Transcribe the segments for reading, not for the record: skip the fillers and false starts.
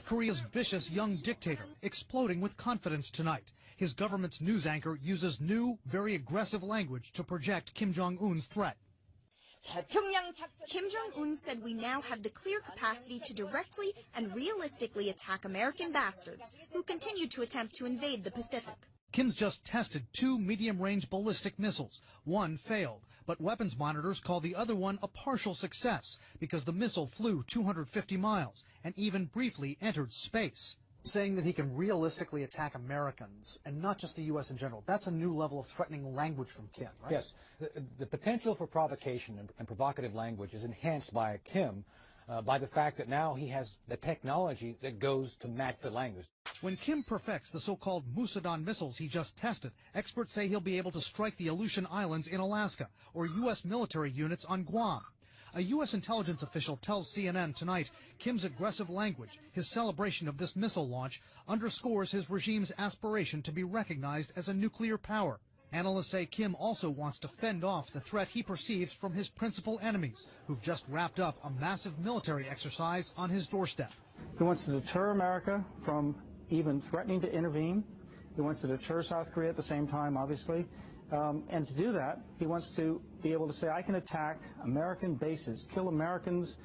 South Korea's vicious young dictator, exploding with confidence tonight. His government's news anchor uses new, very aggressive language to project Kim Jong-un's threat. Kim Jong-un said we now have the clear capacity to directly and realistically attack American bastards who continue to attempt to invade the Pacific. Kim's just tested 2 medium-range ballistic missiles. One failed, but weapons monitors call the other one a partial success because the missile flew 250 miles and even briefly entered space. Saying that he can realistically attack Americans and not just the U.S. in general, that's a new level of threatening language from Kim, right? Yes. The potential for provocation and provocative language is enhanced by Kim by the fact that now he has the technology that goes to match the language. When Kim perfects the so-called Musadon missiles he just tested, experts say he'll be able to strike the Aleutian Islands in Alaska or U.S. military units on Guam. A U.S. intelligence official tells CNN tonight Kim's aggressive language, his celebration of this missile launch, underscores his regime's aspiration to be recognized as a nuclear power. Analysts say Kim also wants to fend off the threat he perceives from his principal enemies, who've just wrapped up a massive military exercise on his doorstep. He wants to deter America from even threatening to intervene. He wants to deter South Korea at the same time, obviously. And to do that, he wants to be able to say, I can attack American bases, kill Americans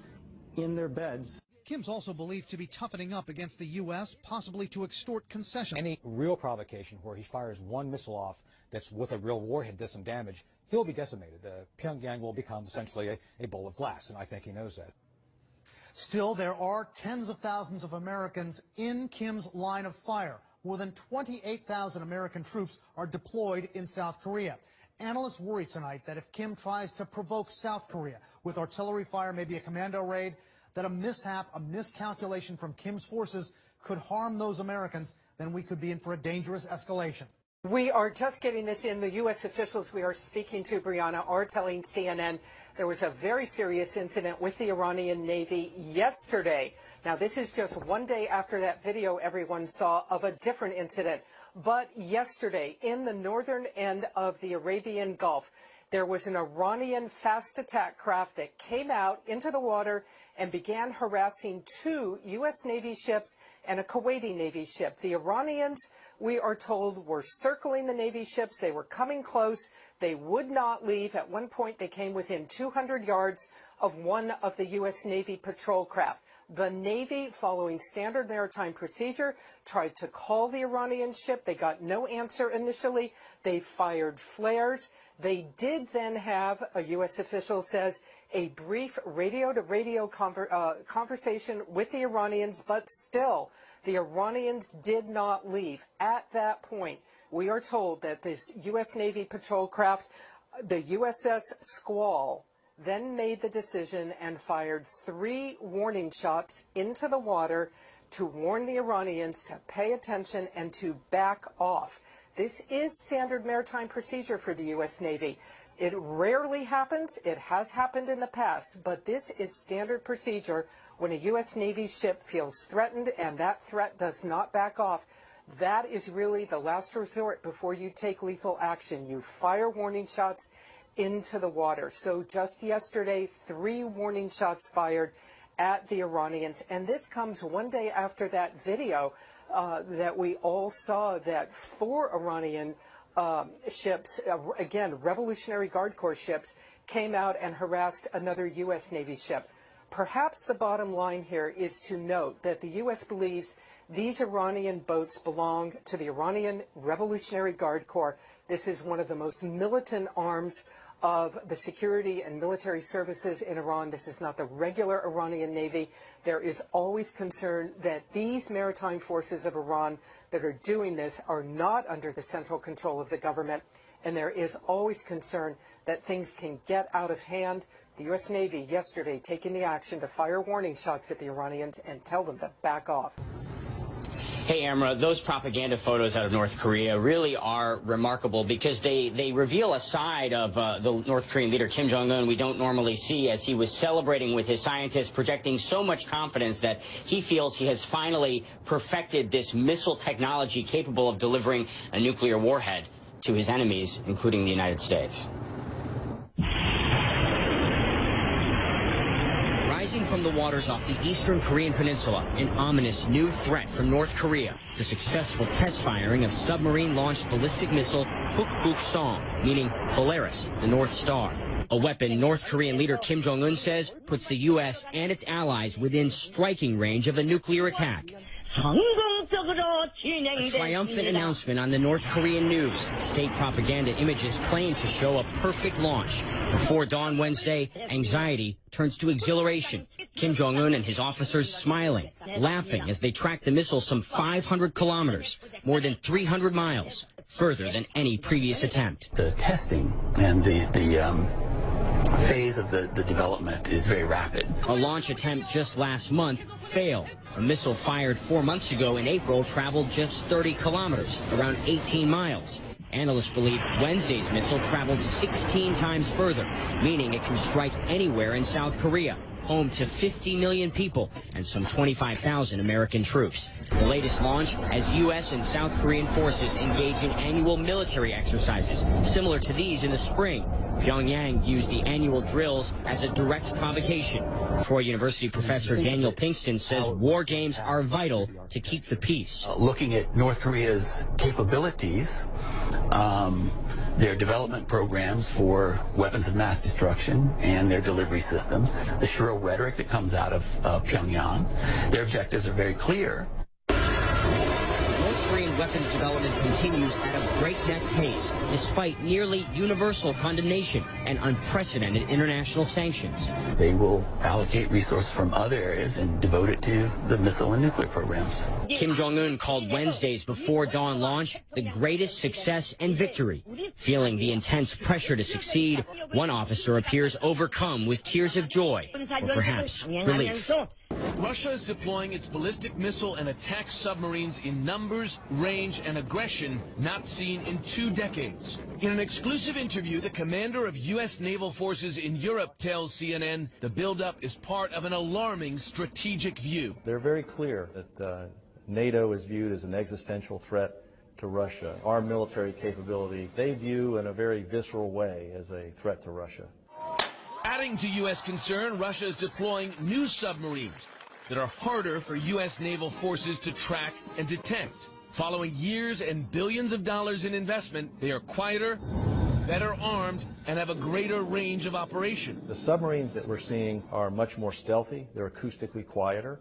in their beds. Kim's also believed to be toughening up against the U.S., possibly to extort concessions. Any real provocation where he fires one missile off that's with a real warhead does some damage, he'll be decimated. Pyongyang will become essentially a bowl of glass, and I think he knows that. Still, there are tens of thousands of Americans in Kim's line of fire. More than 28,000 American troops are deployed in South Korea. Analysts worry tonight that if Kim tries to provoke South Korea with artillery fire, maybe a commando raid, that a mishap, a miscalculation from Kim's forces could harm those Americans, then we could be in for a dangerous escalation. We are just getting this in. The U.S. officials we are speaking to, Brianna, are telling CNN there was a very serious incident with the Iranian Navy yesterday. Now, this is just one day after that video everyone saw of a different incident. But yesterday, in the northern end of the Arabian Gulf, there was an Iranian fast attack craft that came out into the water and began harassing 2 U.S. Navy ships and a Kuwaiti Navy ship. The Iranians, we are told, were circling the Navy ships. They were coming close. They would not leave. At one point, they came within 200 yards of one of the U.S. Navy patrol craft. The Navy, following standard maritime procedure, tried to call the Iranian ship. They got no answer initially. They fired flares. They did then have, a U.S. official says, a brief radio-to-radio conversation with the Iranians, but still, the Iranians did not leave. At that point, we are told that this U.S. Navy patrol craft, the USS Squall, then made the decision and fired 3 warning shots into the water to warn the Iranians to pay attention and to back off. This is standard maritime procedure for the U.S. Navy. It rarely happens. It has happened in the past, but this is standard procedure when a U.S. Navy ship feels threatened and that threat does not back off. That is really the last resort before you take lethal action. You fire warning shots into the water. So just yesterday, 3 warning shots fired at the Iranians. And this comes one day after that video that we all saw that 4 Iranian ships, again, Revolutionary Guard Corps ships, came out and harassed another U.S. Navy ship. Perhaps the bottom line here is to note that the U.S. believes these Iranian boats belong to the Iranian Revolutionary Guard Corps. This is one of the most militant arms of the security and military services in Iran. This is not the regular Iranian Navy. There is always concern that these maritime forces of Iran that are doing this are not under the central control of the government, and there is always concern that things can get out of hand. The U.S. Navy yesterday taking the action to fire warning shots at the Iranians and tell them to back off. Hey, Amra, those propaganda photos out of North Korea really are remarkable because they reveal a side of the North Korean leader Kim Jong-un we don't normally see, as he was celebrating with his scientists, projecting so much confidence that he feels he has finally perfected this missile technology capable of delivering a nuclear warhead to his enemies, including the United States. Rising from the waters off the eastern Korean peninsula, an ominous new threat from North Korea. The successful test firing of submarine-launched ballistic missile Hukbuk-song, meaning Polaris, the North Star. A weapon North Korean leader Kim Jong-un says puts the U.S. and its allies within striking range of a nuclear attack. A triumphant announcement on the North Korean news. State propaganda images claim to show a perfect launch. Before dawn Wednesday, anxiety turns to exhilaration. Kim Jong-un and his officers smiling, laughing as they track the missile some 500 kilometers, more than 300 miles, further than any previous attempt. The testing and the phase of the development is very rapid. A launch attempt just last month failed. A missile fired 4 months ago in April traveled just 30 kilometers, around 18 miles. Analysts believe Wednesday's missile traveled 16 times further, meaning it can strike anywhere in South Korea, home to 50 million people and some 25,000 American troops. The latest launch as U.S. and South Korean forces engage in annual military exercises, similar to these in the spring. Pyongyang used the annual drills as a direct provocation. Troy University professor Daniel Pinkston says war games are vital to keep the peace. Looking at North Korea's capabilities, their development programs for weapons of mass destruction and their delivery systems, the shrill rhetoric that comes out of Pyongyang, their objectives are very clear. North Korean weapons development continues at a breakneck pace, despite nearly universal condemnation and unprecedented international sanctions. They will allocate resources from other areas and devote it to the missile and nuclear programs. Kim Jong-un called Wednesday's before dawn launch the greatest success and victory. Feeling the intense pressure to succeed, one officer appears overcome with tears of joy, or perhaps relief. Russia is deploying its ballistic missile and attack submarines in numbers, range, and aggression not seen in 2 decades. In an exclusive interview, the commander of U.S. naval forces in Europe tells CNN the buildup is part of an alarming strategic view. They're very clear that NATO is viewed as an existential threat to Russia. Our military capability, they view in a very visceral way as a threat to Russia. Adding to U.S. concern, Russia is deploying new submarines that are harder for U.S. naval forces to track and detect. Following years and billions of dollars in investment, they are quieter, better armed, and have a greater range of operation. The submarines that we're seeing are much more stealthy. They're acoustically quieter.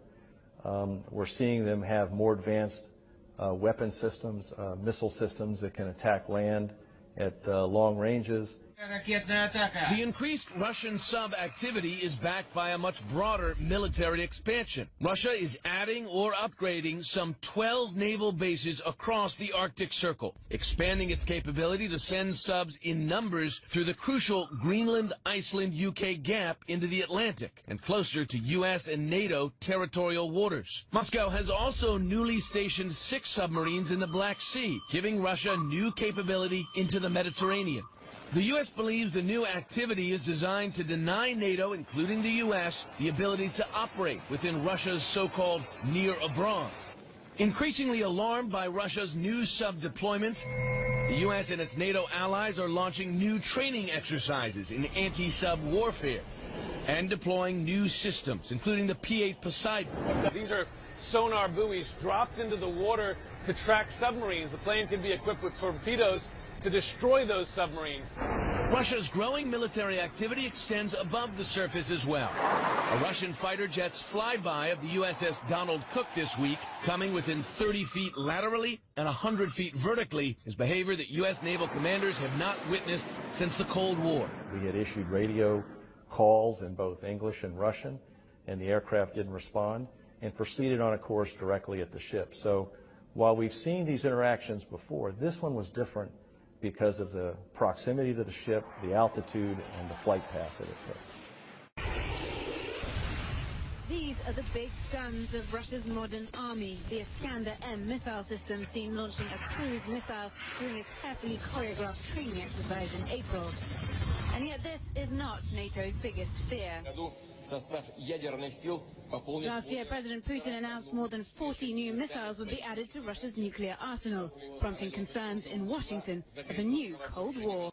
We're seeing them have more advanced weapon systems, missile systems that can attack land at long ranges. The increased Russian sub-activity is backed by a much broader military expansion. Russia is adding or upgrading some 12 naval bases across the Arctic Circle, expanding its capability to send subs in numbers through the crucial Greenland-Iceland-UK gap into the Atlantic and closer to U.S. and NATO territorial waters. Moscow has also newly stationed 6 submarines in the Black Sea, giving Russia new capability into the Mediterranean. The U.S. believes the new activity is designed to deny NATO, including the U.S., the ability to operate within Russia's so-called near abroad. Increasingly alarmed by Russia's new sub-deployments, the U.S. and its NATO allies are launching new training exercises in anti-sub warfare and deploying new systems, including the P-8 Poseidon. These are sonar buoys dropped into the water to track submarines. The plane can be equipped with torpedoes to destroy those submarines. Russia's growing military activity extends above the surface as well. A Russian fighter jet's flyby of the USS Donald Cook this week, coming within 30 feet laterally and 100 feet vertically, is behavior that U.S. naval commanders have not witnessed since the Cold War. We had issued radio calls in both English and Russian, and the aircraft didn't respond and proceeded on a course directly at the ship. So while we've seen these interactions before, this one was different because of the proximity to the ship, the altitude, and the flight path that it took. These are the big guns of Russia's modern army. The Iskander-M missile system seen launching a cruise missile during a carefully choreographed training exercise in April. And yet this is not NATO's biggest fear. Last year, President Putin announced more than 40 new missiles would be added to Russia's nuclear arsenal, prompting concerns in Washington of a new Cold War.